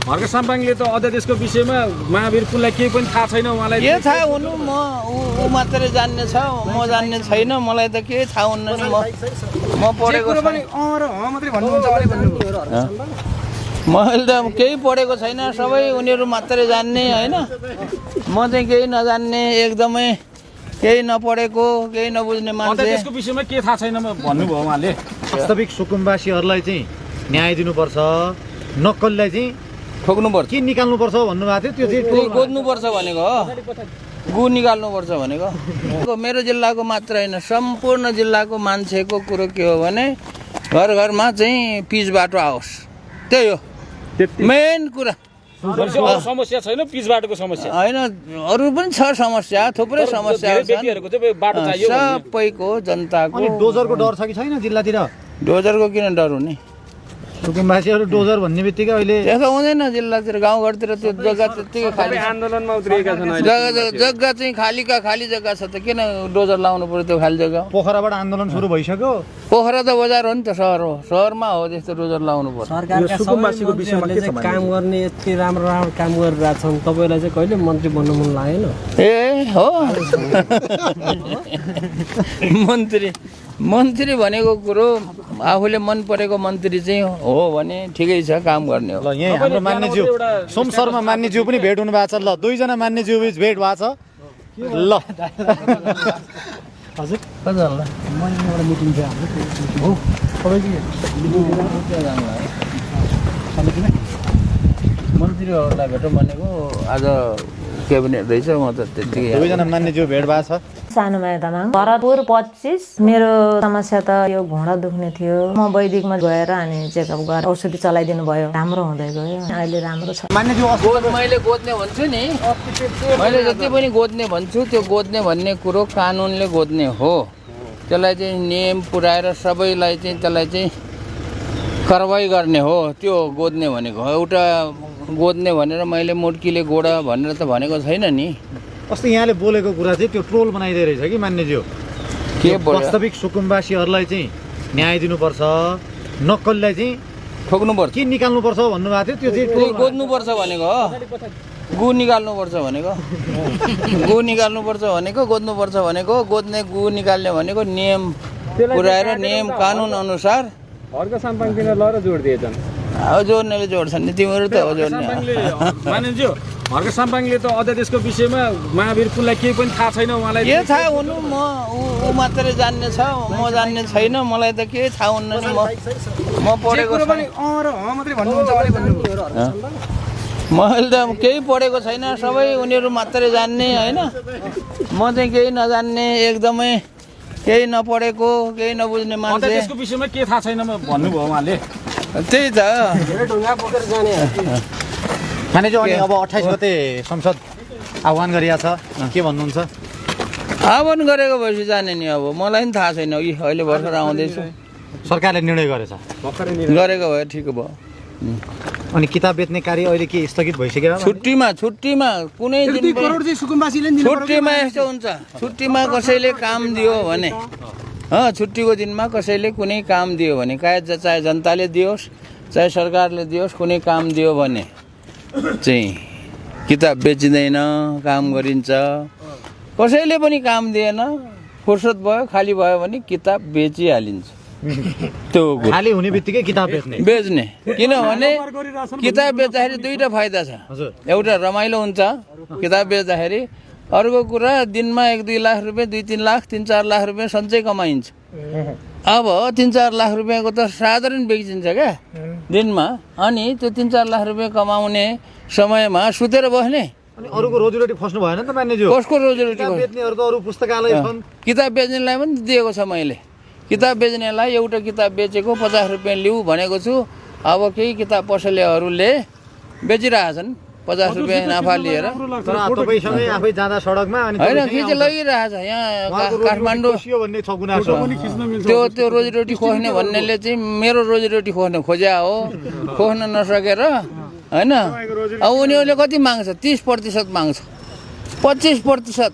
हर्क साम्पाङले त अध्यादेशको विषयमा महावीर पुनलाई केही पनि थाहा छैन उहाँलाई के थाहा हुनु म ऊ मात्रै जान्ने छ म जान्ने छैन मलाई त के थाहा हुन्न नि म पढेको मैले त केही पढेको छैन सबै उनीहरू मात्रै जान्ने होइन म चाहिँ केही नजान्ने एकदमै केही नपढेको केही नबुझ्ने मान्छे अध्यादेशको विषयमा के थाहा छैन भन्नुभयो उहाँले वास्तविक सुकुम्बासीहरूलाई चाहिँ न्याय दिनुपर्छ नक्कललाई चाहिँ ठोक्नुपर्छ के निकाल्नुपर्छ भन्नुभएको थियो त्यो चाहिँ गोद्नुपर्छ भनेको हो गु निकाल्नुपर्छ भनेको मेरो जिल्लाको मात्र होइन सम्पूर्ण जिल्लाको मान्छेको कुरो के हो भने घर घरमा चाहिँ पिच बाटो आओस् त्यही हो मेन कुरा समस्या छैन पिच बाटोको समस्या होइन अरू पनि छ समस्या थुप्रै समस्या सबैको जनताको डोजरको डर छ कि छैन जिल्लातिर डोजरको किन डर हुने सुकुम्बासीहरू डोजर भन्ने बित्तिकै अहिले त्यस्तो हुँदैन जिल्लातिर गाउँघरतिर त्यो जग्गा त्यत्तिकै खाली आन्दोलनमा उत्रिएका छन् जग्गा चाहिँ खाली जग्गा छ त किन डोजर लाउनु पर्यो त्यो खाली जग्गा पोखराबाट आन्दोलन सुरु भइसक्यो पोखरा त बजार हो नि त सहर हो सहरमा हो त्यस्तो डोजर लाउनु पर्छ सुकुम्बासीको विषयमा के छ काम गर्ने यति राम्रो काम गरिरहेको छन् तपाईँलाई चाहिँ कहिले मन्त्री बन्नु मन लागेन ए हो मन्त्री भनेको कुरो आफूले मन परेको मन्त्री चाहिँ हो भने ठिकै छ काम गर्ने हो ल यहाँ हाम्रो मान्यज्यू सोम शर्मा मान्यज्यू पनि भेट हुनु भएको छ ल दुईजना मान्यज्यू बिच भेट भएको छ ल हजुर कतिजना मैले एउटा मिटिङ थियो हाम्रो मन्त्रीहरूलाई भेटौँ भनेको आज क्याबिनेट रहेछ म त त्यतिकै दुईजना मान्यज्यू भेट भएको छ सानोमा तामाङ भरतपुर 25 मेरो समस्या त यो घुँडा दुख्ने थियो म वैदिकमा गएर अनि चेकअप गरेर औषधि चलाइदिनु भयो राम्रो हुँदै गयो अहिले राम्रो छ मैले गोद्ने भन्छु नि मैले जति पनि गोद्ने भन्छु त्यो गोद्ने भन्ने कुरो कानुनले गोद्ने हो त्यसलाई चाहिँ नियम पुर्याएर सबैलाई चाहिँ त्यसलाई चाहिँ कारवाही गर्ने हो त्यो गोद्ने भनेको एउटा गोद्ने भनेर मैले मुड्कीले गोडा भनेर त भनेको छैन नि अस्ति यहाँले बोलेको कुरा चाहिँ त्यो ट्रोल बनाइदिए रहेछ कि मान्यज्यू के वास्तविक सुकुम्बासीहरूलाई चाहिँ न्याय दिनुपर्छ नक्कललाई चाहिँ ठोक्नुपर्छ के निकाल्नुपर्छ भन्नुभएको थियो त्यो चाहिँ गोद्नुपर्छ भनेको हो गु निकाल्नुपर्छ भनेको गु निकाल्नुपर्छ भनेको गोद्नुपर्छ भनेको गोद्ने गु निकाल्ने भनेको नियम पुर्याएर नियम कानुन अनुसार हर्क साम्पाङ किन ल र जोड दिएछन् अब जोड्नेले जोड्छन् नि तिमीहरू त हो जोड्ने मानिन्ज्यू हर्क साम्पाङले त अध्यादेशको विषयमा महावीर पुनलाई केही पनि थाहा छैन उहाँलाई के थाहा हुनु म ऊ मात्रै जान्ने छ म जान्ने छैन मलाई त के थाहा हुन्न नि म पढेको मैले त केही पढेको छैन सबै उनीहरू मात्रै जान्ने होइन म चाहिँ केही नजान्ने एकदमै केही नपढेको केही नबुझ्ने मान्छे अध्यादेशको विषयमा के थाहा छैन भन्नुभयो उहाँले त्यही त ढुङ्गा बोकेर जाने मान्यज्यू अनि अब 28 गते संसद आह्वान गरिएको छ के भन्नुहुन्छ आह्वान गरेको भएपछि जाने नि अब मलाई पनि थाहा छैन अहिले भर्खर आउँदैछु सरकारले निर्णय गरेछ गरेको भए ठिक भयो अनि किताब बेच्ने कार्य अहिले के स्थगित भइसक्यो छुट्टीमा कुनै दिन छुट्टीमा यस्तो हुन्छ छुट्टीमा कसैले काम दियो भने छुट्टीको दिनमा कसैले कुनै काम दियो भने चाहे जनताले दियोस् चाहे सरकारले दियोस् कुनै काम दियो भने चाहिँ किताब बेचिँदैन काम गरिन्छ कसैले पनि काम दिएन फुर्सद भयो खाली भयो भने किताब बेचिहालिन्छ त्यो खाली हुने बित्तिकै किताब बेच्ने किनभने किताब बेच्दाखेरि दुईटा फाइदा छ एउटा रमाइलो हुन्छ किताब बेच्दाखेरि अर्को कुरा दिनमा 1-2 लाख रुपियाँ 2-3 लाख 3-4 लाख रुपियाँ सञ्चय कमाइन्छ अब 3-4 लाख रुपियाँको त साधारण बेचिन्छ क्या दिनमा अनि त्यो 3-4 लाख रुपियाँ कमाउने समयमा सुतेर बस्ने अनि अरूको रोजीरोटी फस्नु भएन त मान्यज्यू कसको रोजीरोटी बेच्नेहरूको अरू पुस्तकालय छन् किताब बेच्नेलाई पनि दिएको छ मैले किताब बेच्नेलाई एउटा किताब बेचेको 50 रुपियाँ लिऊ भनेको छु अब केही किताब पसलेहरूले बेचिरहेछन् 50 रुपियाँ नाफा लिएर तर तपाईसँगै आफै जाँदा सडकमा अनि होइन खिच लगिरहेछ यहाँ काठमाडौँ त्यो रोजीरोटी खोज्ने भन्नेले चाहिँ मेरो रोजीरोटी खोज्या हो खोज्न नसकेर होइन अब उनीहरूले कति माग्छ 30% माग्छ 25%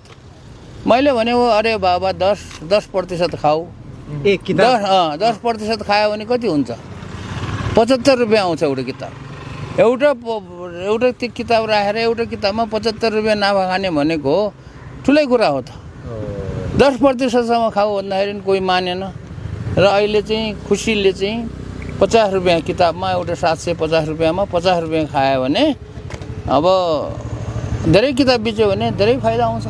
मैले भनेको अरे बाबा 10% खाऊ 10% खायो भने कति हुन्छ 75 रुपियाँ आउँछ एउटा किताब एउटा त्यो किताब राखेर एउटा किताबमा 75 रुपियाँ नाफा खाने भनेको ठुलै कुरा हो त। 10% खाऊ भन्दाखेरि कोही मानेन र अहिले चाहिँ खुसीले चाहिँ 50 रुपियाँ किताबमा एउटा 750 रुपियाँमा 50 रुपियाँ खायो भने अब धेरै किताब बेच्यो भने धेरै फाइदा आउँछ।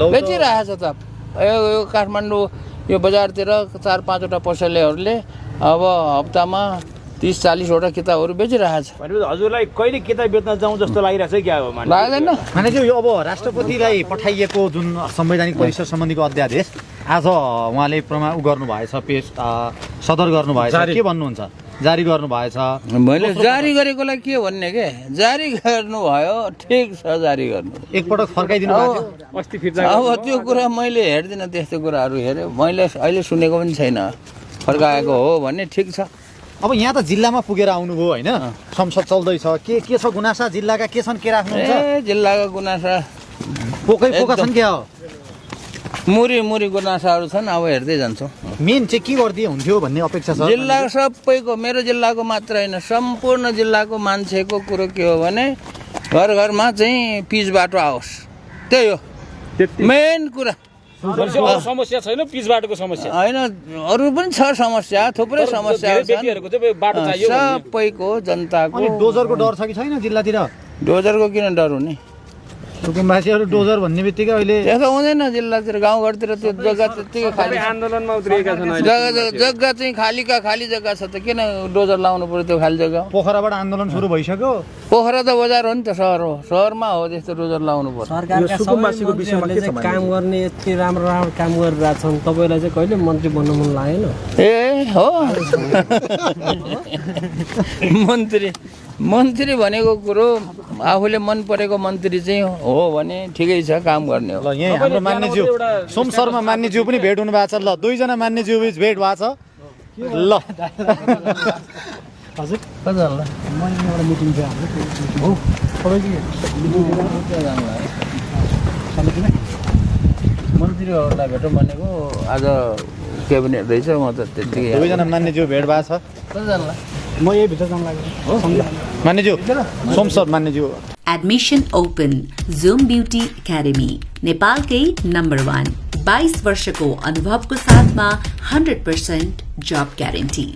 बेचिरहेछ त यो काठमाडौँ यो बजारतिर 4-5वटा पसलेहरूले अब हप्तामा 30-40 वटा किताबहरू बेचिरहेछ। भनेपछि हजुरलाई कहिले किताब बेच्न जाउँ जस्तो लागिरहेछ क्या हो लाग्दैन माने यो अब राष्ट्रपतिलाई पठाइएको जुन संवैधानिक परिषद सम्बन्धीको अध्यादेश आज उहाँले गर्नु भएछ, पेश सदर गर्नु भएछ, के भन्नुहुन्छ? जारी गर्नु भएछ। मैले जारी गरेकोलाई के भन्ने के जारी गर्नुभयो ठिक छ, जारी गर्नु एकपटक फर्काइदिनु भएको अस्ति फिर्ता अब त्यो कुरा मैले हेर्दिनँ, त्यस्तो कुराहरू हेरेँ मैले अहिले सुनेको पनि छैन। फर्काएको हो भन्ने ठिक छ। अब यहाँ त जिल्लामा पुगेर आउनुभयो होइन, संसद चल्दैछ, के छ गुनासा जिल्लाका के छन्, के राख्नुहुन्छ? जिल्लाका गुनासा पोका छन् क्या हो? मुरी गुनासाहरू छन्, अब हेर्दै जान्छौँ। मेन चाहिँ के गरिदिए हुन्थ्यो भन्ने अपेक्षा छ जिल्ला सबैको, मेरो जिल्लाको मात्र होइन सम्पूर्ण जिल्लाको मान्छेको कुरो के हो भने घर घरमा चाहिँ पिच बाटो आओस्, त्यही हो मेन कुरा। समस्या छैन पिच बाटोको समस्या होइन, अरू पनि छ समस्या, थुप्रै समस्या सबैको जनताको। अनि डोजरको डर छ कि छैन जिल्लातिर? डोजरको किन डर हुने? सुकुम्बासीहरू डोजर भन्ने बित्तिकै अहिले त्यस्तो हुँदैन जिल्लातिर, गाउँघरतिर त्यो जग्गा त्यत्तिकै खाली आन्दोलनमा उत्रिएका छन्। जग्गा चाहिँ खाली जग्गा छ त किन डोजर लाउनु पर्यो त्यो खाली जग्गा? पोखराबाट आन्दोलन सुरु भइसक्यो। पोखरा त बजार हो नि त, सहर हो, सहरमा हो त्यस्तो डोजर लाउनु पर्छ। सरकारका सुकुम्बासीको विषयमा के छ? काम गर्ने यति राम्रो काम गरिरहेछन्, तपाईँलाई चाहिँ कहिले मन्त्री बन्न मन लागेन? ए हो मन्त्री भनेको कुरो आफूले मन परेको मन्त्री चाहिँ हो भने ठिकै छ, काम गर्ने हो। ल यही हाम्रो मान्यज्यू सोम शर्मा मान्यज्यू पनि भेट हुनु भएको छ। ल दुईजना मान्यज्यू बिच भेट भएको छ। ल हजुर कता होला मैले एउटा मिटिङ थियो हाम्रो मन्त्रीहरूलाई भेटौँ भनेको आज क्याबिनेट रहेछ, म त त्यतिकै। दुईजना मान्यज्यू भेट भएको छ। कता जानला म यही भित्र जान लाग्यो मान्यज्यू सोम सर मान्यज्यू। Admission open Zoom beauty academy नेपालकै नम्बर 1 22 वर्षको अनुभवको साथमा 100% जब ग्यारेन्टी।